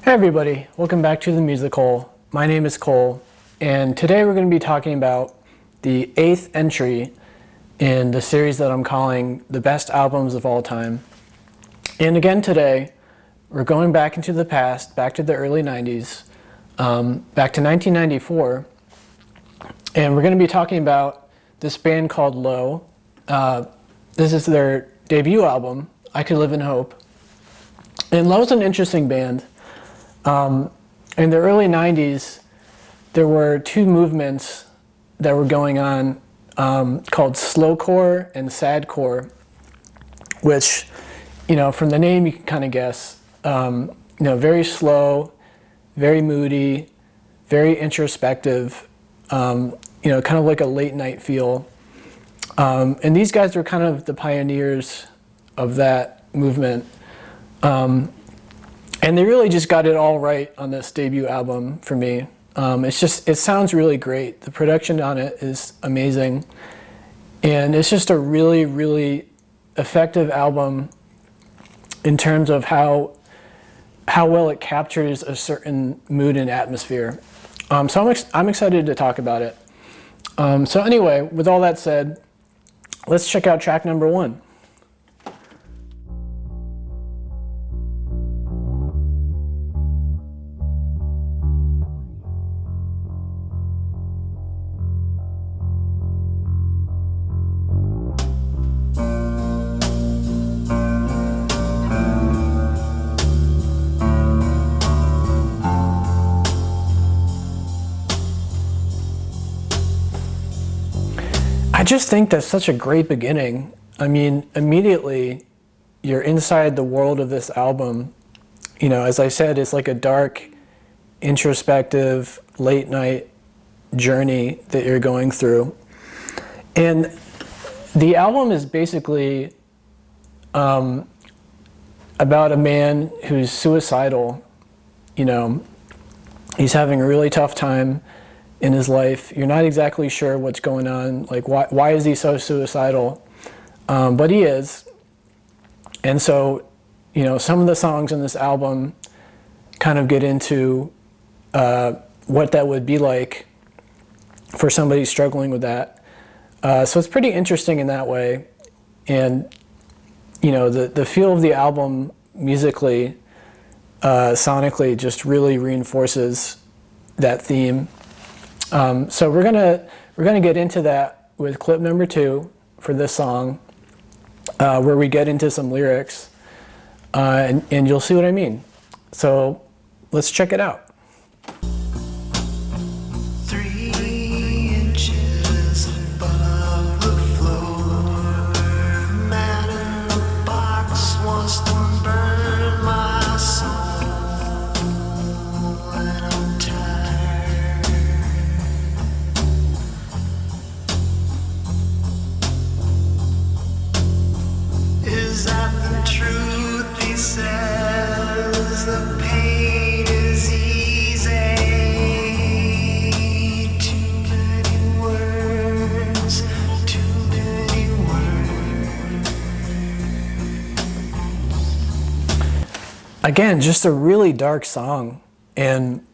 Hey everybody, welcome back to The Musical. My name is Cole, and today we're going to be talking about the 8th entry in the series that I'm calling The Best Albums of All Time. And again today, we're going back into the past, back to the early 90s, back to 1994, and we're going to be talking about this band called Low. This is their debut album, I Could Live in Hope. And Low's an interesting band. In the early 90s, there were two movements that were going on called slowcore and sadcore, which, from the name you can kind of guess, very slow, very moody, very introspective, kind of like a late night feel. And these guys were kind of the pioneers of that movement. And they really just got it all right on this debut album for me. It sounds really great. The production on it is amazing. And it's just a really, really effective album in terms of how well it captures a certain mood and atmosphere. So I'm excited to talk about it. So anyway, with all that said, let's check out track number 1. I just think that's such a great beginning. I mean, immediately you're inside the world of this album. As I said, it's like a dark, introspective, late night journey that you're going through. And the album is basically about a man who's suicidal. He's having a really tough time in his life. You're not exactly sure what's going on, like why is he so suicidal? But he is. And so, some of the songs in this album kind of get into what that would be like for somebody struggling with that. So it's pretty interesting in that way. And, the feel of the album musically, sonically, just really reinforces that theme. So we're gonna get into that with clip number 2 for this song, where we get into some lyrics, and you'll see what I mean. So let's check it out. 3 inches above the floor, man in the box wants to burn my soul, and I'm tired. Is that the truth he says? The pain is easy. Too many words, too many words. Again, just a really dark song. And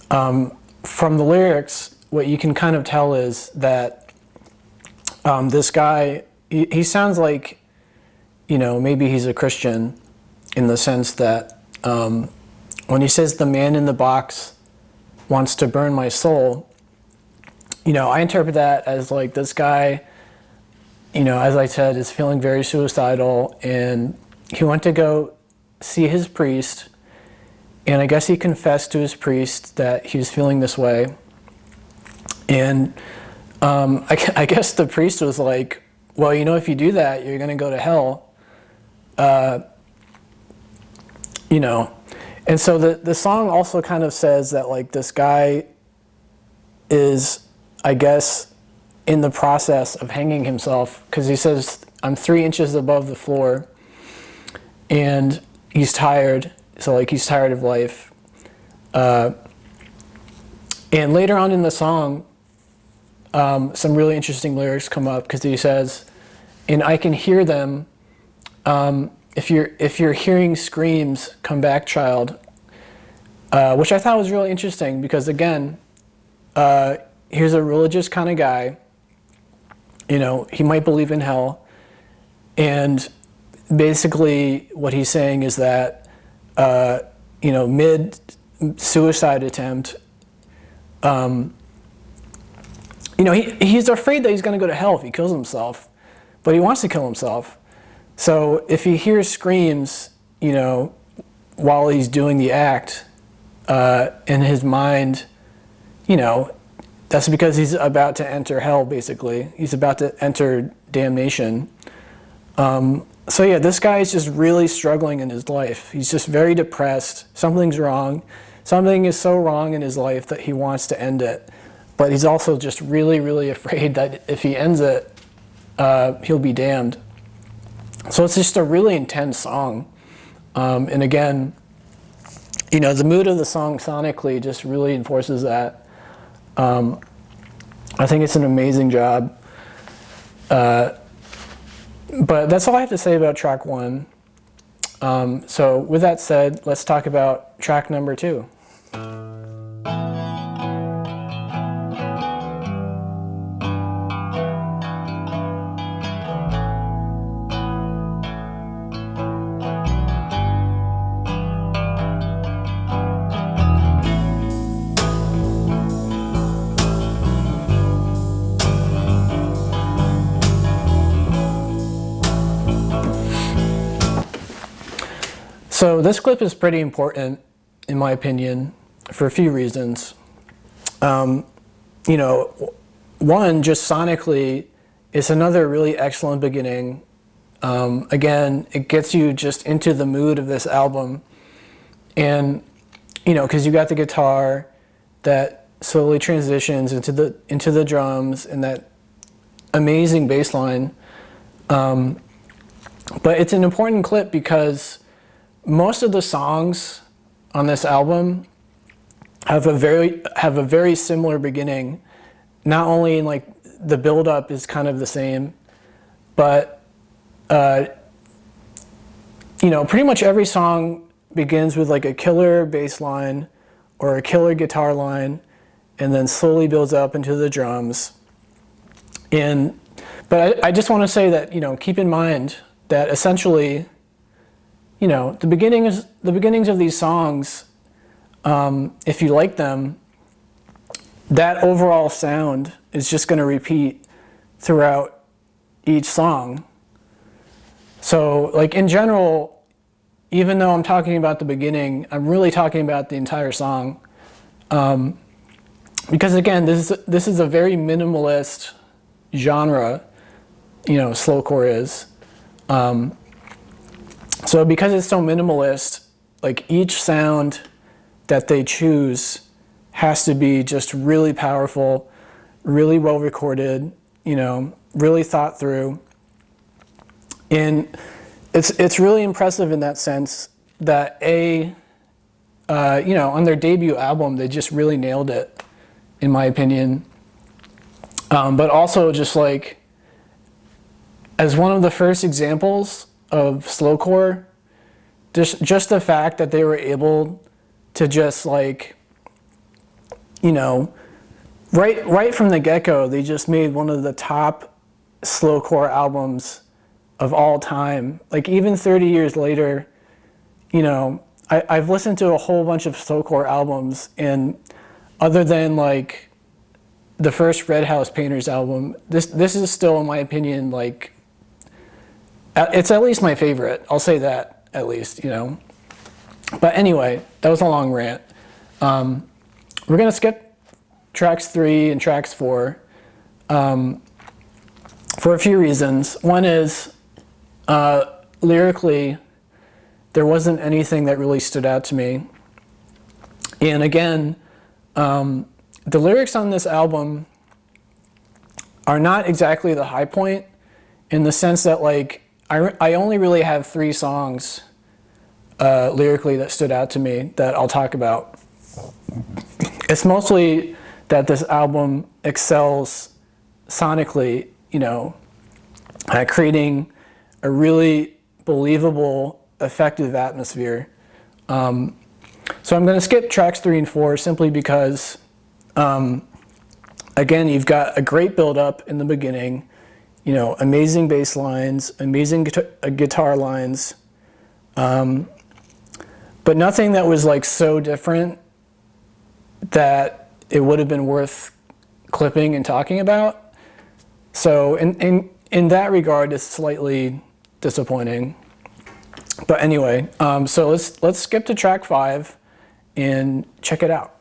from the lyrics, what you can kind of tell is that this guy, he sounds like, maybe he's a Christian, in the sense that when he says the man in the box wants to burn my soul, I interpret that as like this guy, as I said, is feeling very suicidal, and he went to go see his priest, and I guess he confessed to his priest that he was feeling this way. And I guess the priest was like, well, if you do that, you're going to go to hell. And so the song also kind of says that like this guy is, I guess, in the process of hanging himself, because he says, I'm 3 inches above the floor, and he's tired. So like he's tired of life. And later on in the song, some really interesting lyrics come up, because he says, and I can hear them, if you're hearing screams, come back, child. which I thought was really interesting because, again, here's a religious kind of guy. He might believe in hell. And basically what he's saying is that, mid-suicide attempt, he's afraid that he's going to go to hell if he kills himself, but he wants to kill himself. So if he hears screams, while he's doing the act, in his mind, that's because he's about to enter hell, basically. He's about to enter damnation. So yeah, this guy is just really struggling in his life. He's just very depressed. Something's wrong. Something is so wrong in his life that he wants to end it. But he's also just really, really afraid that if he ends it, he'll be damned. So it's just a really intense song. And again, the mood of the song sonically just really enforces that. I think it's an amazing job. But that's all I have to say about track 1. So with that said, let's talk about track number 2. So this clip is pretty important, in my opinion, for a few reasons. One, just sonically, it's another really excellent beginning. Again, it gets you just into the mood of this album. And, because you got the guitar that slowly transitions into the drums and that amazing bass line. But it's an important clip because most of the songs on this album have a very similar beginning. Not only in the build-up is kind of the same, but pretty much every song begins with a killer bass line or a killer guitar line, and then slowly builds up into the drums. But I just want to say that keep in mind that essentially, the beginnings of these songs, if you like them, that overall sound is just going to repeat throughout each song. So, in general, even though I'm talking about the beginning, I'm really talking about the entire song. Because again, this is a very minimalist genre, slowcore is. So because it's so minimalist, each sound that they choose has to be just really powerful, really well recorded, really thought through. And it's really impressive in that sense that on their debut album, they just really nailed it, in my opinion. But also just as one of the first examples of slowcore, just the fact that they were able to just right from the get-go, they just made one of the top slowcore albums of all time. Even 30 years later, I've listened to a whole bunch of slowcore albums, and other than the first Red House Painters album, this is still, in my opinion, it's at least my favorite. I'll say that, at least, But anyway, that was a long rant. We're going to skip tracks 3 and tracks 4 for a few reasons. One is, lyrically, there wasn't anything that really stood out to me. And again, the lyrics on this album are not exactly the high point, in the sense that I only really have 3 songs lyrically that stood out to me that I'll talk about. It's mostly that this album excels sonically, at creating a really believable, effective atmosphere. So I'm going to skip tracks 3 and 4 simply because, again, you've got a great build-up in the beginning, you know, amazing bass lines, amazing guitar lines, but nothing that was like so different that it would have been worth clipping and talking about. So in that regard, it's slightly disappointing. But anyway, so let's skip to track 5 and check it out.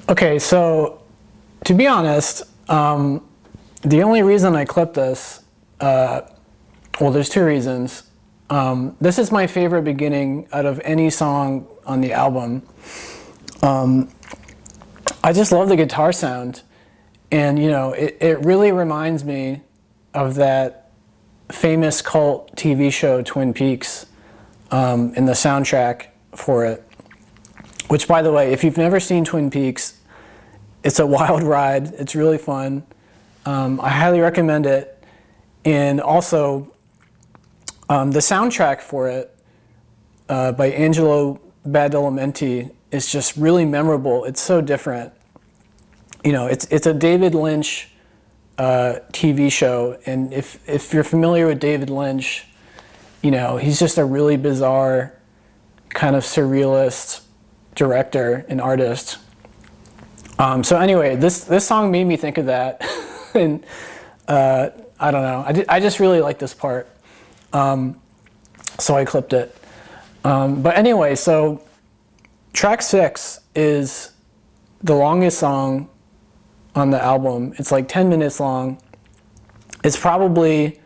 Okay, so to be honest, the only reason I clipped this, well, there's 2 reasons. This is my favorite beginning out of any song on the album. I just love the guitar sound, and you know, it really reminds me of that famous cult TV show Twin Peaks, and the soundtrack for it. Which, by the way, if you've never seen Twin Peaks, it's a wild ride. It's really fun. I highly recommend it. And also, the soundtrack for it by Angelo Badalamenti is just really memorable. It's so different. You know, it's a David Lynch TV show, and if you're familiar with David Lynch, you know, he's just a really bizarre, kind of surrealist director and artist. So anyway, this song made me think of that, and I don't know. I just really like this part, so I clipped it. But anyway, so track 6 is the longest song on the album. It's like 10 minutes long. It's probably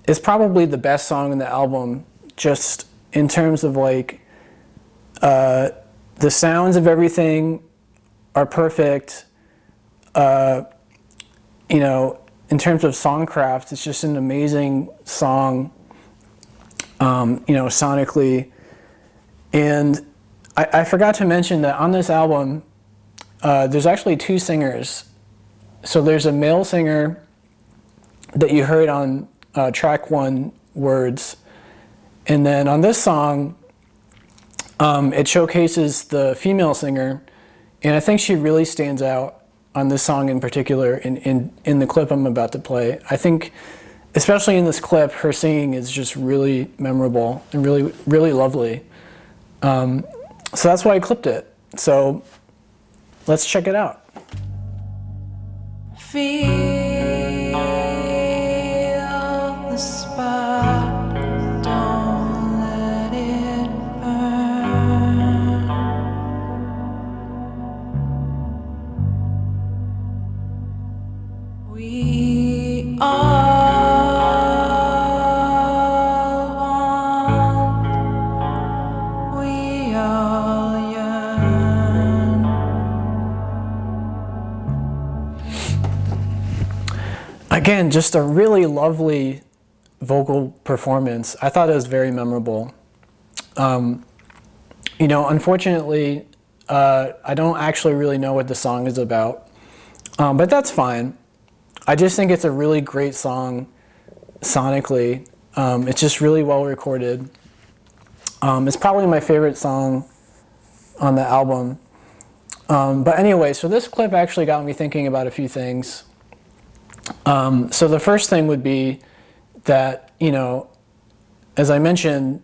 the best song in the album, just in terms of like the sounds of everything are perfect. You know, in terms of songcraft, it's just an amazing song, you know, sonically. And I forgot to mention that on this album, there's actually 2 singers. So there's a male singer that you heard on track 1, Words. And then on this song, it showcases the female singer. And I think she really stands out on this song in particular in the clip I'm about to play. I think, especially in this clip, her singing is just really memorable and really, really lovely. So that's why I clipped it. So let's check it out. Feel the spark, don't let it burn. We all want, we all yearn. Again, just a really lovely vocal performance. I thought it was very memorable. You know, unfortunately, I don't actually really know what the song is about, but that's fine. I just think it's a really great song sonically. It's just really well recorded. It's probably my favorite song on the album. But anyway, so this clip actually got me thinking about a few things. So the first thing would be that, you know, as I mentioned,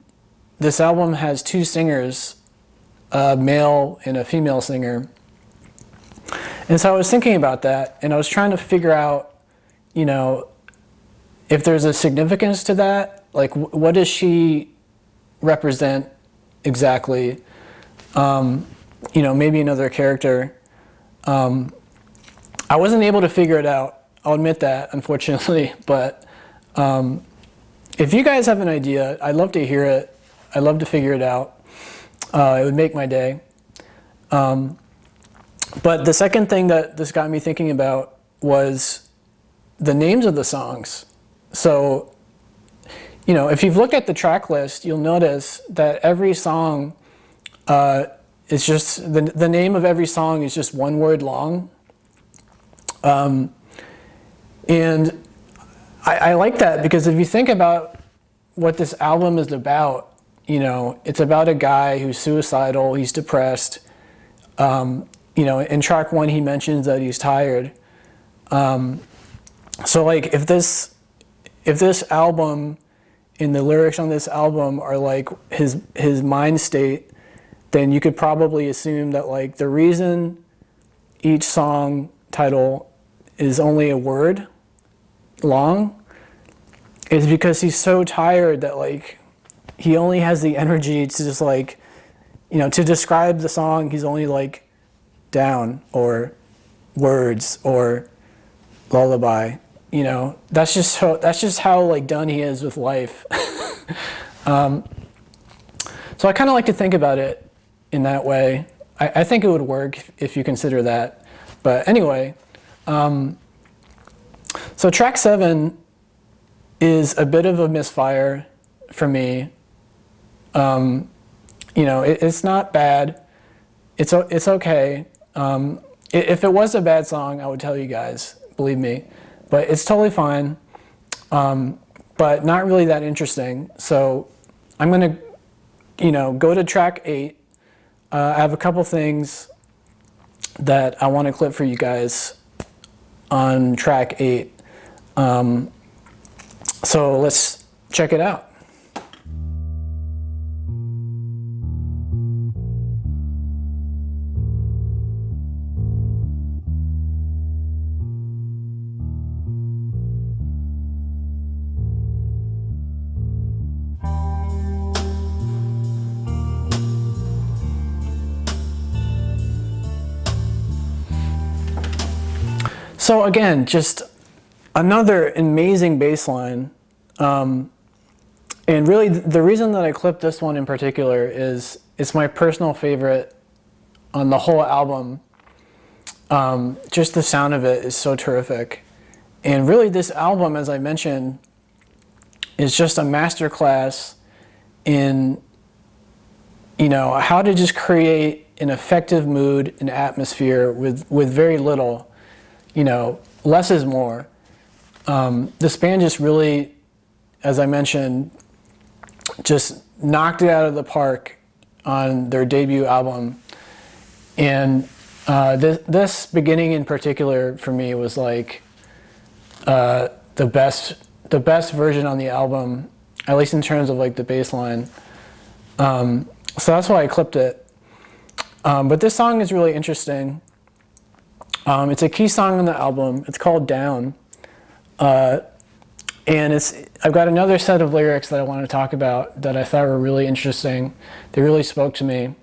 this album has 2 singers, a male and a female singer. And so I was thinking about that, and I was trying to figure out, you know, if there's a significance to that. Like, what does she represent exactly? You know, maybe another character. I wasn't able to figure it out. I'll admit that, unfortunately, but if you guys have an idea, I'd love to hear it. I'd love to figure it out. It would make my day. But the second thing that this got me thinking about was the names of the songs. So, you know, if you've looked at the track list, you'll notice that every song is just, the name of every song is just one word long. And I like that because if you think about what this album is about, you know, it's about a guy who's suicidal, he's depressed. You know, in track 1 he mentions that he's tired. So like if this album and the lyrics on this album are like his mind state, then you could probably assume that like the reason each song title is only a word long is because he's so tired that like he only has the energy to just like, you know, to describe the song he's only like down or words or lullaby. You know, that's just how like done he is with life. So I kind of like to think about it in that way. I think it would work if you consider that. But anyway, so track 7 is a bit of a misfire for me. You know, it's not bad. It's okay. If it was a bad song, I would tell you guys, believe me. But it's totally fine, but not really that interesting. So I'm gonna, you know, go to track 8. I have a couple things that I want to clip for you guys on track 8. So let's check it out. So again, just another amazing bass line. And really the reason that I clipped this one in particular is it's my personal favorite on the whole album. Just the sound of it is so terrific. And really this album, as I mentioned, is just a masterclass in, you know, how to just create an effective mood and atmosphere with very little. You know, less is more. This band just really, as I mentioned, just knocked it out of the park on their debut album. And this beginning in particular for me was like the best version on the album, at least in terms of like the bass line. So that's why I clipped it. But this song is really interesting. It's a key song on the album. It's called Down. And I've got another set of lyrics that I want to talk about that I thought were really interesting. They really spoke to me.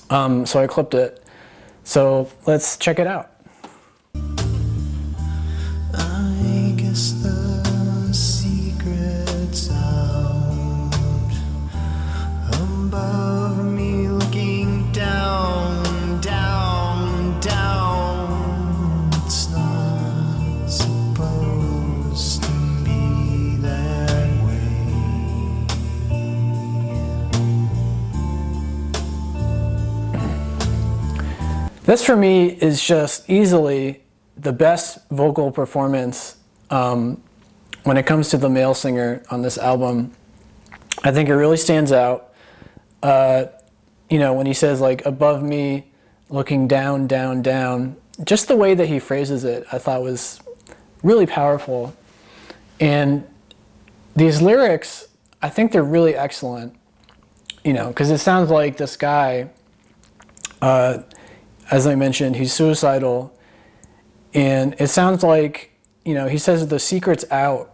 So I clipped it. So let's check it out. I guess the secret's out above me, looking down, down, down. It's not supposed to be that way. This for me is just easily the best vocal performance when it comes to the male singer on this album. I think it really stands out. You know, when he says like above me, looking down, down, down, just the way that he phrases it, I thought was really powerful. And these lyrics, I think they're really excellent, you know, because it sounds like this guy, as I mentioned, he's suicidal. And it sounds like, you know, he says the secret's out.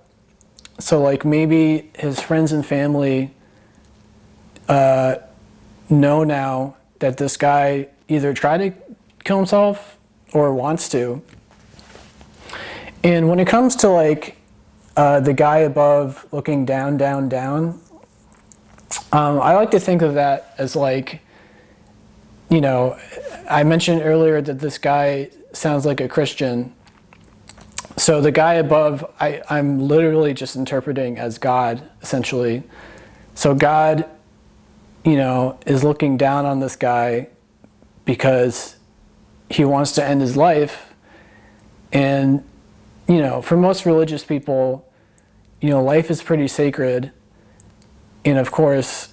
So like maybe his friends and family know now that this guy either tried to kill himself or wants to. And when it comes to like the guy above looking down, down, down, I like to think of that as like, you know, I mentioned earlier that this guy sounds like a Christian. So the guy above, I'm literally just interpreting as God, essentially. So God, you know, is looking down on this guy because he wants to end his life. And, you know, for most religious people, you know, life is pretty sacred. And of course,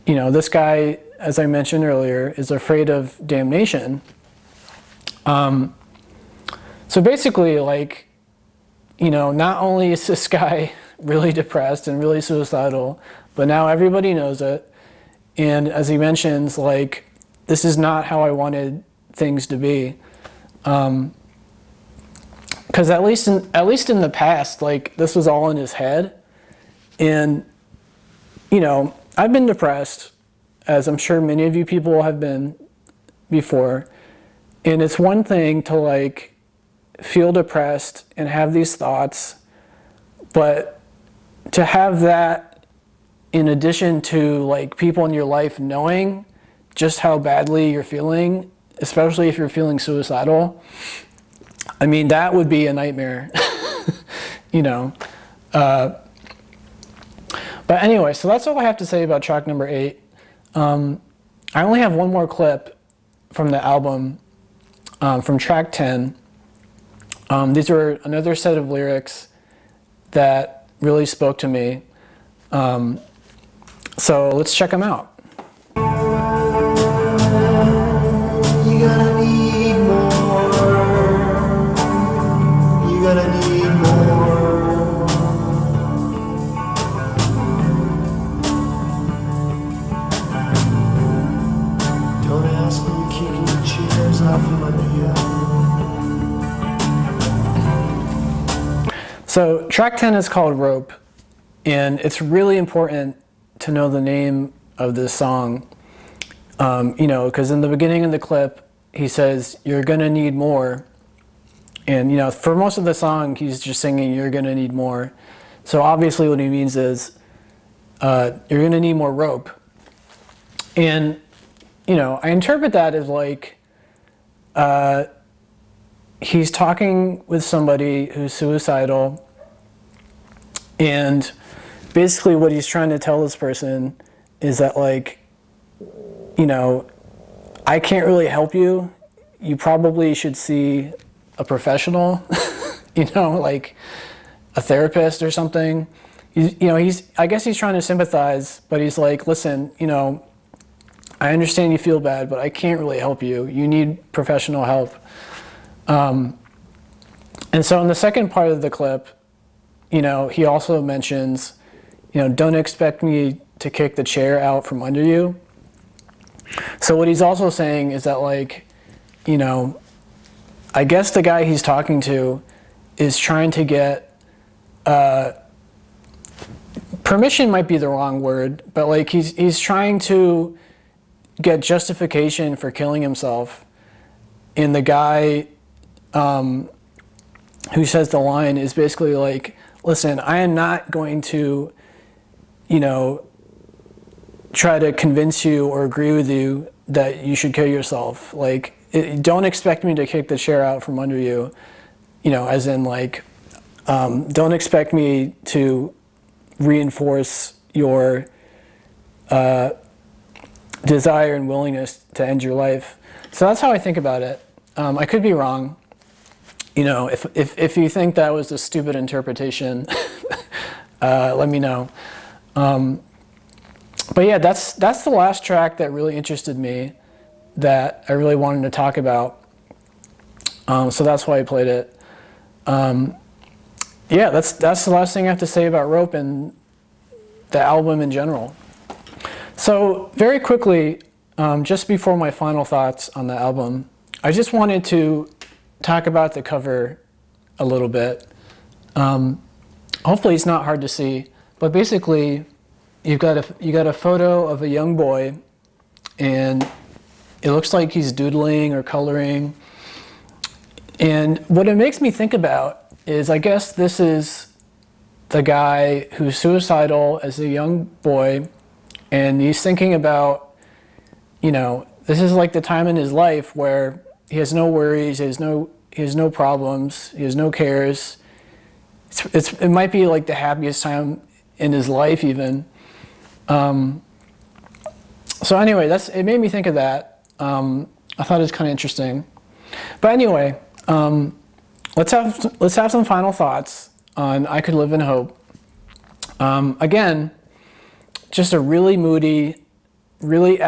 you know, this guy, as I mentioned earlier, is afraid of damnation. So basically, like, you know, not only is this guy really depressed and really suicidal, but now everybody knows it. And as he mentions, like, this is not how I wanted things to be. Because at least in the past, like, this was all in his head. And, you know, I've been depressed, as I'm sure many of you people have been before. And it's one thing to, like, feel depressed and have these thoughts, but to have that in addition to, like, people in your life knowing just how badly you're feeling, especially if you're feeling suicidal, I mean, that would be a nightmare, you know. But anyway, so that's all I have to say about track number 8. I only have one more clip from the album, from track 10. These were another set of lyrics that really spoke to me. So let's check them out. You gotta need more. You gotta need more. Don't ask me to kick the chairs out from under you. So track 10 is called Rope, and it's really important to know the name of this song, you know, because in the beginning of the clip, he says, "You're gonna need more." And, you know, for most of the song, he's just singing, "You're gonna need more." So obviously what he means is, you're gonna need more rope. And, you know, I interpret that as like, he's talking with somebody who's suicidal, and basically what he's trying to tell this person is that, like, you know, I can't really help you. You probably should see a professional, you know, like a therapist or something. I guess he's trying to sympathize, but he's like, listen, you know, I understand you feel bad, but I can't really help you. You need professional help. And so in the second part of the clip, you know, he also mentions, you know, don't expect me to kick the chair out from under you. So what he's also saying is that, like, you know, I guess the guy he's talking to is trying to get, permission might be the wrong word, but, like, he's trying to get justification for killing himself. And the guy who says the line is basically like, listen, I am not going to, you know, try to convince you or agree with you that you should kill yourself. Like, don't expect me to kick the chair out from under you, you know, as in, like, don't expect me to reinforce your desire and willingness to end your life. So that's how I think about it. I could be wrong. You know, if you think that was a stupid interpretation, let me know. But yeah, that's the last track that really interested me, that I really wanted to talk about. So that's why I played it. Yeah, that's the last thing I have to say about Rope and the album in general. So very quickly, just before my final thoughts on the album, I just wanted to talk about the cover a little bit. Hopefully it's not hard to see, but basically you got a photo of a young boy, and it looks like he's doodling or coloring. And what it makes me think about is, I guess this is the guy who's suicidal as a young boy, and he's thinking about, you know, this is like the time in his life where he has no worries, he has no problems, he has no cares. It might be like the happiest time in his life even. So anyway, it made me think of that. I thought it was kind of interesting. But anyway, let's have some final thoughts on I Could Live in Hope. Again, just a really moody, really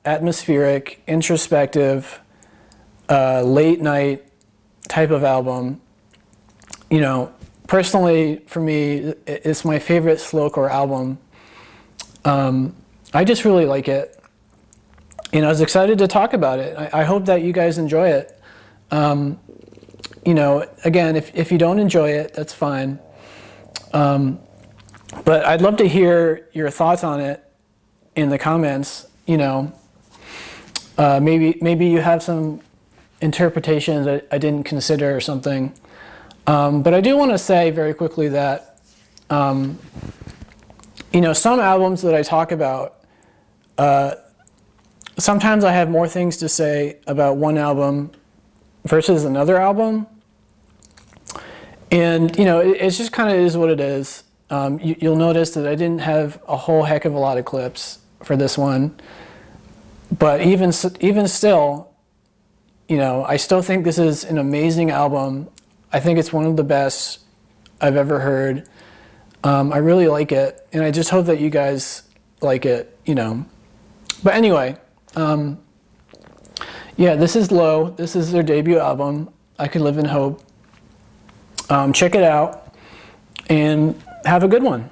atmospheric, introspective, late night type of album. You know, personally for me, it's my favorite slowcore album. I just really like it. And I was excited to talk about it. I hope that you guys enjoy it. You know, again, if you don't enjoy it, that's fine. But I'd love to hear your thoughts on it in the comments. You know, maybe you have some interpretations that I didn't consider or something. But I do want to say very quickly that, you know, some albums that I talk about, sometimes I have more things to say about one album versus another album. And, you know, it's just kind of is what it is. You'll notice that I didn't have a whole heck of a lot of clips for this one. But even still, you know, I still think this is an amazing album. I think it's one of the best I've ever heard. I really like it, and I just hope that you guys like it, you know. But anyway, yeah, this is Low. This is their debut album, I Could Live in Hope. Check it out, and have a good one.